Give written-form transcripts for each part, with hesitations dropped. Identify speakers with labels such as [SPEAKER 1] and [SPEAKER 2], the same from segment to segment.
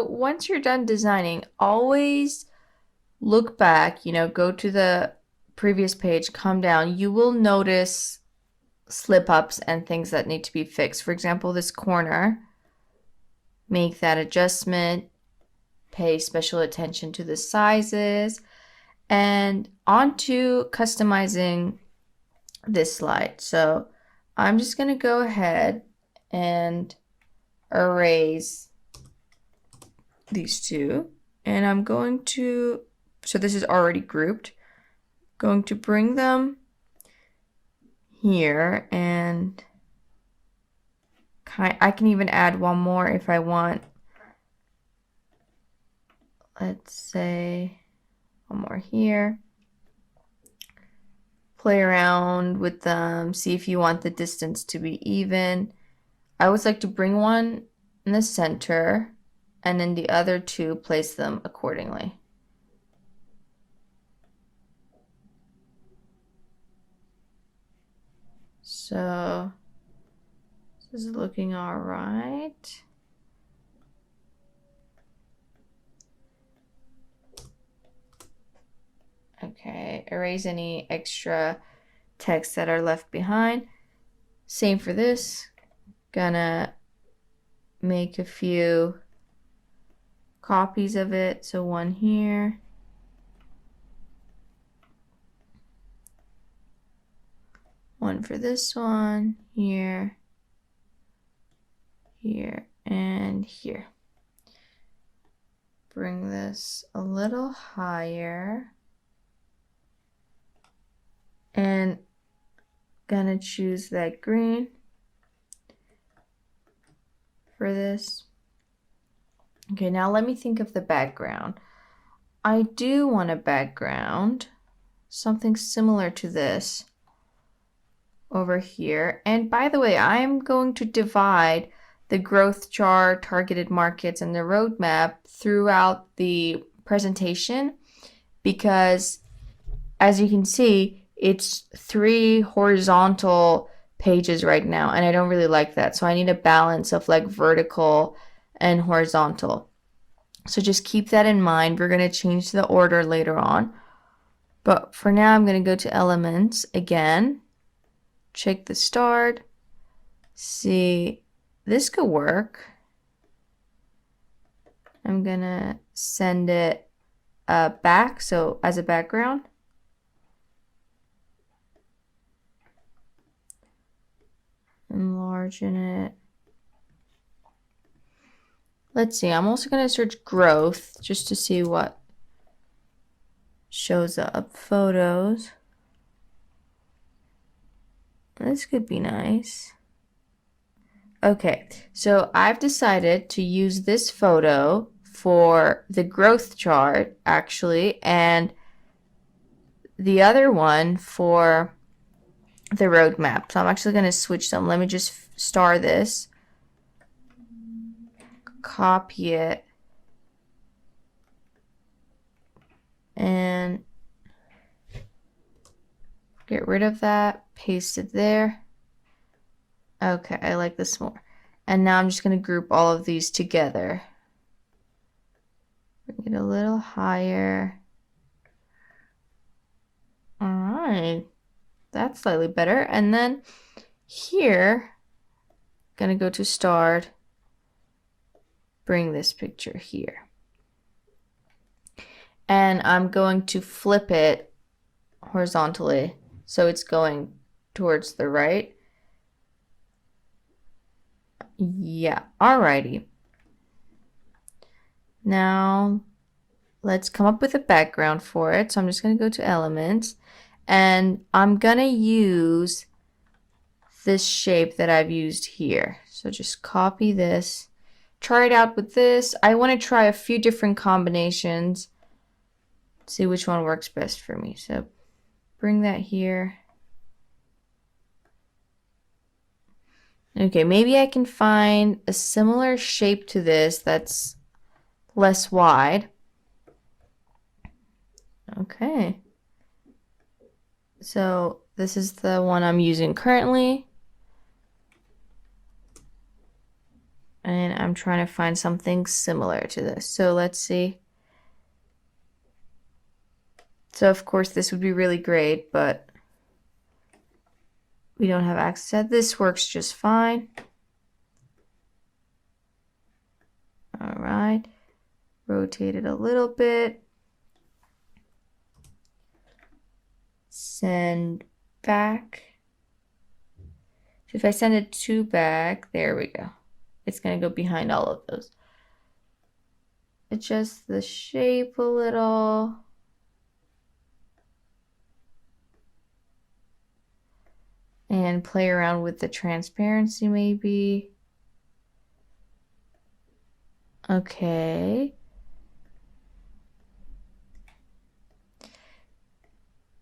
[SPEAKER 1] So once you're done designing, always look back, go to the previous page, come down. You will notice slip ups and things that need to be fixed. For example, this corner, make that adjustment, pay special attention to the sizes, and on to customizing this slide. So I'm just going to go ahead and erase these two, and I'm going to, so this is already grouped, going to bring them here, and I can even add one more if I want. Let's say one more here. Play around with them, see if you want the distance to be even. I always like to bring one in the center, and then the other two, place them accordingly. So this is looking all right. Okay, erase any extra text that are left behind. Same for this. Gonna make a few copies of it. So one here. One for this one, here, here, and here. Bring this a little higher. And gonna choose that green for this. Okay, now let me think of the background. I do want a background, something similar to this over here. And by the way, I'm going to divide the growth chart, targeted markets, and the roadmap throughout the presentation, because as you can see, it's 3 horizontal pages right now, and I don't really like that. So I need a balance of like vertical and horizontal. So just keep that in mind. We're going to change the order later on. But for now, I'm going to go to Elements again. Check the start. See, this could work. I'm going to send it back, so as a background. Enlargen it. Let's see, I'm also going to search growth just to see what shows up. Photos. This could be nice. Okay, so I've decided to use this photo for the growth chart, actually, and the other one for the roadmap. So I'm actually going to switch them. Let me just star this, copy it, and get rid of that, paste it there. Okay, I like this more. And now I'm just going to group all of these together. Bring it a little higher. All right, that's slightly better. And then here, gonna go to start, bring this picture here. And I'm going to flip it horizontally, so it's going towards the right. Yeah, alrighty. Now let's come up with a background for it. So I'm just going to go to Elements, and I'm going to use this shape that I've used here. So just copy this, try it out with this. I want to try a few different combinations, see which one works best for me. So bring that here. Okay, maybe I can find a similar shape to this that's less wide. Okay. So this is the one I'm using currently. And I'm trying to find something similar to this. So let's see. So of course this would be really great, but we don't have access to that. This works just fine. All right, rotate it a little bit. Send back. So if I send it 2 back, there we go. It's gonna go behind all of those. Adjust the shape a little. And play around with the transparency maybe. Okay.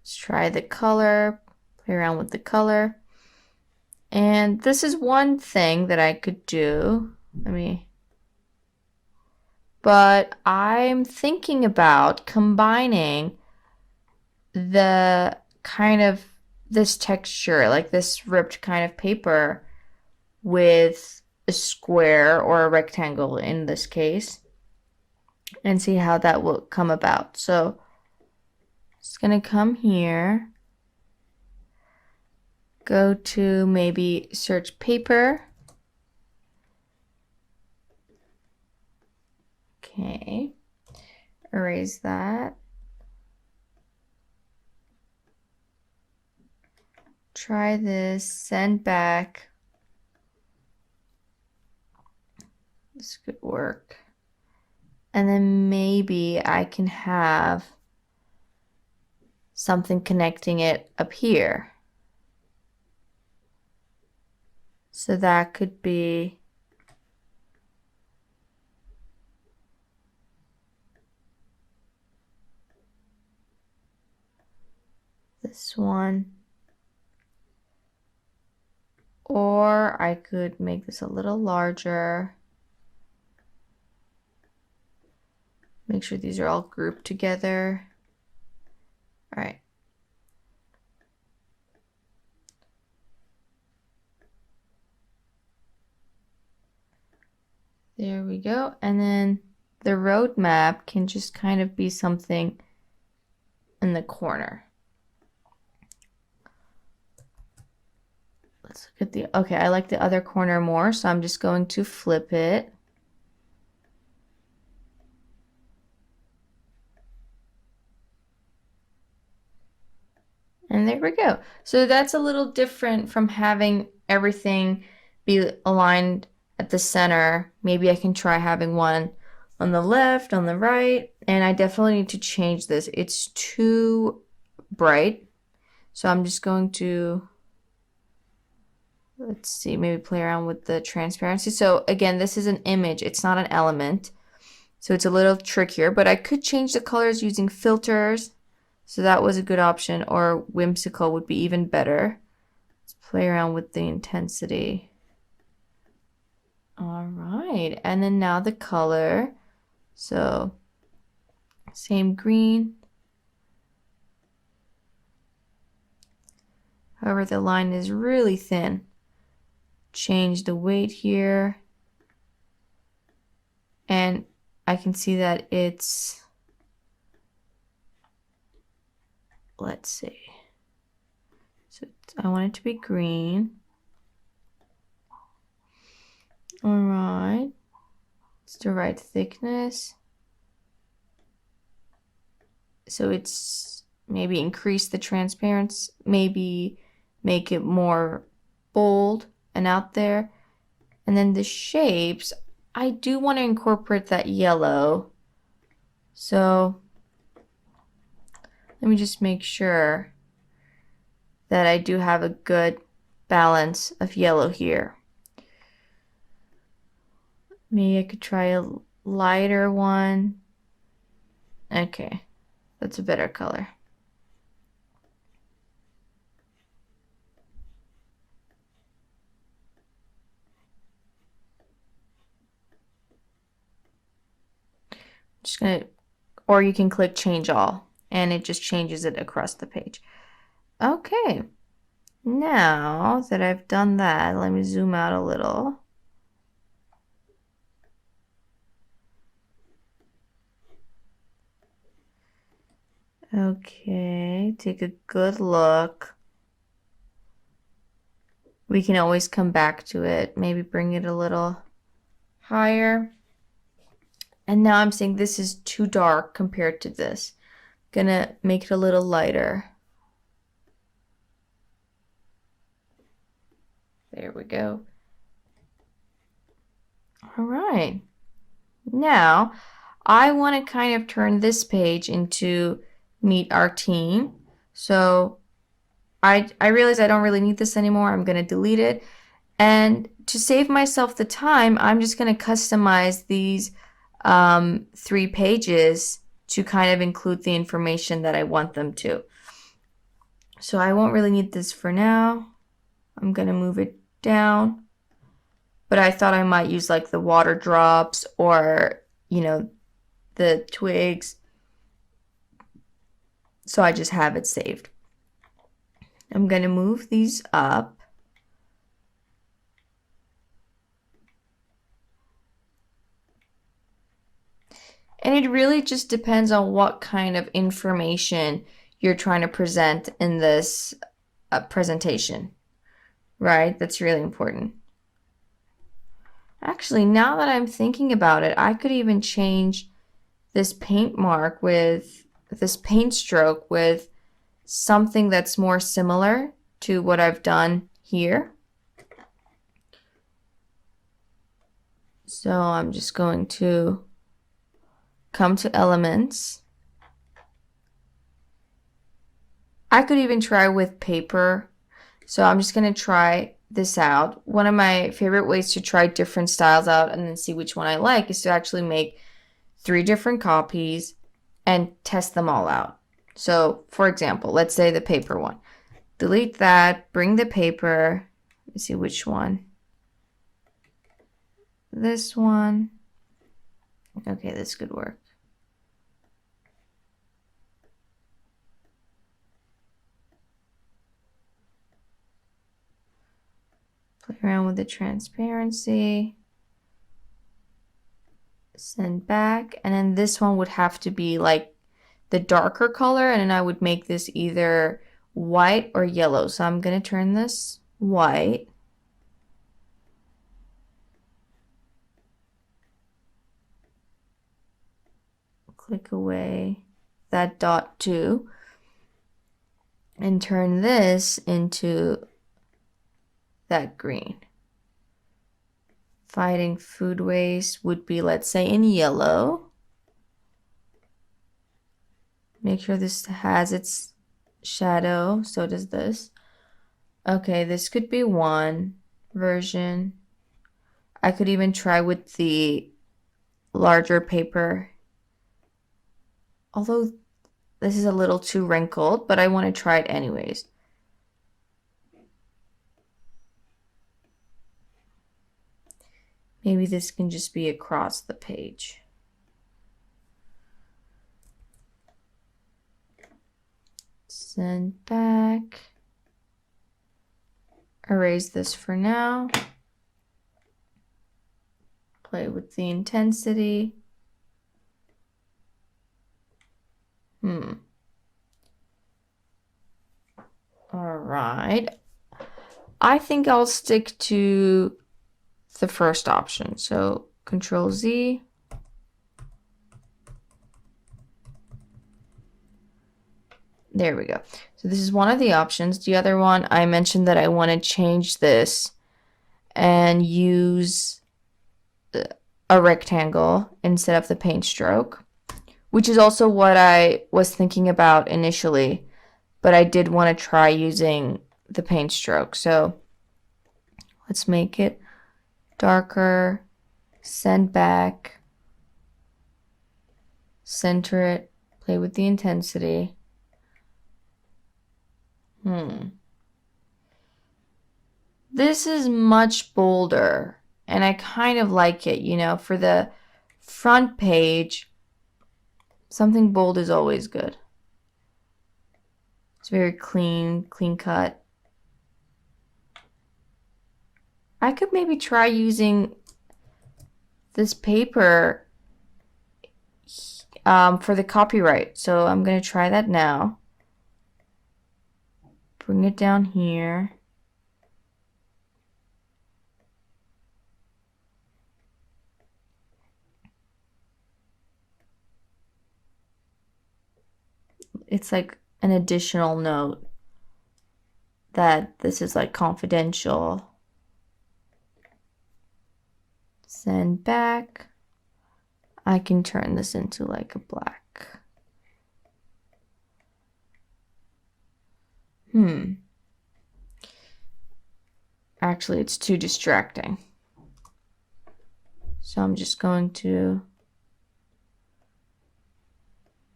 [SPEAKER 1] Let's try the color, play around with the color. And this is one thing that I could do. But I'm thinking about combining the kind of this texture, like this ripped kind of paper, with a square or a rectangle in this case, and see how that will come about. So it's gonna come here, go to maybe search paper. Okay, erase that. Try this, send back. This could work. And then maybe I can have something connecting it up here. So that could be this one. Or I could make this a little larger. Make sure these are all grouped together. All right. There we go. And then the roadmap can just kind of be something in the corner. Let's look at the, okay, I like the other corner more, so I'm just going to flip it. And there we go. So that's a little different from having everything be aligned at the center. Maybe I can try having one on the left, on the right, and I definitely need to change this. It's too bright. So I'm just going to, let's see, maybe play around with the transparency. So again, this is an image, it's not an element. So it's a little trickier, but I could change the colors using filters. So that was a good option, or whimsical would be even better. Let's play around with the intensity. All right, and then now the color. So same green. However, the line is really thin. Change the weight here. And I can see that it's, let's see. So I want it to be green. All right. It's the right thickness. So it's maybe increase the transparency, maybe make it more bold and out there. And then the shapes, I do want to incorporate that yellow. So let me just make sure that I do have a good balance of yellow here. Maybe I could try a lighter one. Okay, that's a better color. Just gonna, or you can click change all and it just changes it across the page. Okay, now that I've done that, let me zoom out a little. Okay, take a good look. We can always come back to it. Maybe bring it a little higher. And now I'm saying this is too dark compared to this. Gonna make it a little lighter. There we go. All right. Now, I want to kind of turn this page into meet our team. So I realize I don't really need this anymore. I'm going to delete it. And to save myself the time, I'm just going to customize these 3 pages to kind of include the information that I want them to. So I won't really need this for now. I'm going to move it down. But I thought I might use like the water drops or, you know, the twigs. So I just have it saved. I'm going to move these up. And it really just depends on what kind of information you're trying to present in this presentation, right? That's really important. Actually, now that I'm thinking about it, I could even change this paint mark with this paint stroke with something that's more similar to what I've done here. So I'm just going to come to elements. I could even try with paper. So I'm just going to try this out. One of my favorite ways to try different styles out and then see which one I like is to actually make 3 different copies and test them all out. So for example, let's say the paper one. Delete that, bring the paper. Let me see which one. This one. Okay, this could work. Play around with the transparency. Send back. And then this one would have to be like the darker color. And then I would make this either white or yellow. So I'm going to turn this white. Click away that dot too. And turn this into that green. Fighting food waste would be, let's say, in yellow. Make sure this has its shadow. So does this. Okay, this could be one version. I could even try with the larger paper. Although this is a little too wrinkled, but I want to try it anyways. Maybe this can just be across the page. Send back. Erase this for now. Play with the intensity. All right. I think I'll stick to the first option. So Control Z. There we go. So this is one of the options. The other one, I mentioned that I want to change this and use a rectangle instead of the paint stroke, which is also what I was thinking about initially, but I did want to try using the paint stroke. So let's make it darker, send back, center it, play with the intensity. This is much bolder, and I kind of like it, you know, for the front page, something bold is always good. It's very clean cut. I could maybe try using this paper for the copyright. So I'm going to try that now. Bring it down here. It's like an additional note that this is like confidential. Send back. I can turn this into like a black. Actually, it's too distracting. So I'm just going to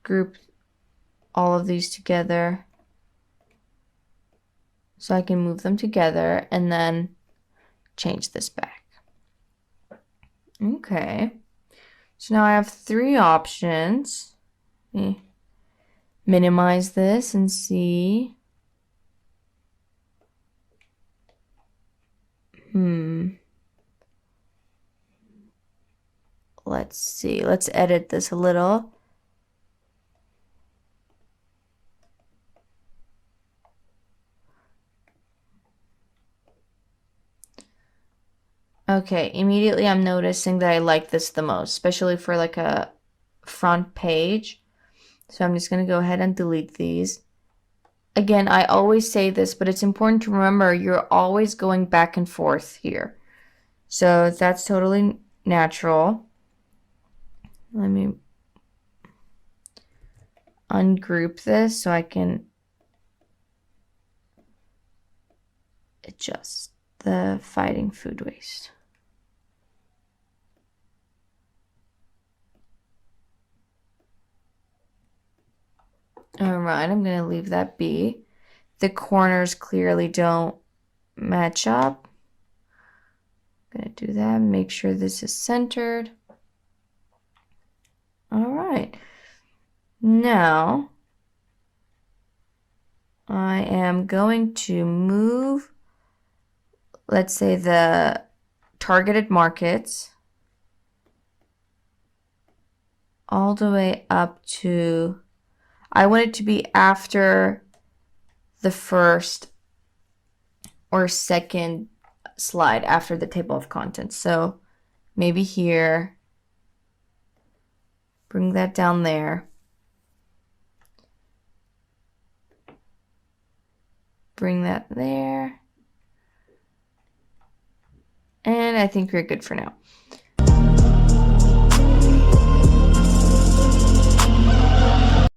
[SPEAKER 1] group all of these together so I can move them together and then change this back. Okay. So now I have 3 options. Minimize this and see. Let's see. Let's edit this a little. Okay, immediately I'm noticing that I like this the most, especially for like a front page. So I'm just going to go ahead and delete these. Again, I always say this, but it's important to remember you're always going back and forth here. So that's totally natural. Let me ungroup this so I can adjust the fighting food waste. All right, I'm going to leave that be. The corners clearly don't match up. I'm going to do that, make sure this is centered. All right. Now, I am going to move, let's say, the targeted markets all the way up to, I want it to be after the first or second slide after the table of contents. So maybe here, bring that down there. Bring that there. And I think we're good for now.